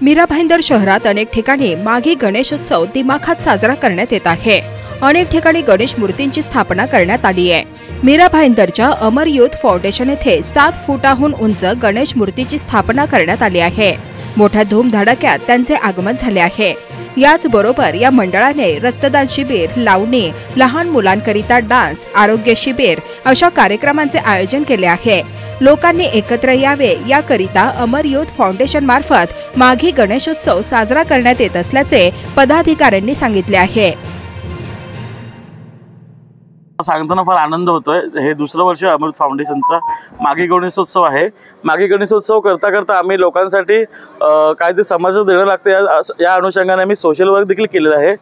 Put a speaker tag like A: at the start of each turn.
A: मीरा भाईंदर शहरात अनेक ठिकाणी माघी गणेशोत्सव दिमाखात साजरा करण्यात येत आहे। अनेक ठिकाणी गणेश मूर्तींची स्थापना करण्यात आली आहे। मीरा भाईंदरच्या अमर युथ फाउंडेशन येथे 7 फुटाहून उंच गणेश मूर्तीची स्थापना करण्यात आली आहे। मोठ्या धूमधडाक्यात त्यांचे आगमन झाले आहे। याचबरोबर या मंडळाने रक्तदान शिबिर, लावणी, लहान मुलांकरिता डान्स, आरोग्य शिबिर अशा कार्यक्रमांचे आयोजन केले आहे। लोकांनी एकत्र यावे याकरिता अमर युथ फाउंडेशन मार्फत माघी गणेशोत्सव साजरा करण्यात येत असल्याचे पदाधिकाऱ्यांनी सांगितले आहे।
B: सांगताना फार आनंद होतोय। हे दुसरं वर्ष अमृत फाउंडेशनचा माघी गणेशोत्सव आहे। माघी गणेशोत्सव करता करता आम्ही लोकांसाठी काय ते समाजात देणं लागतं या अनुषंगाने आम्ही सोशल वर्क देखील केलेलं आहे।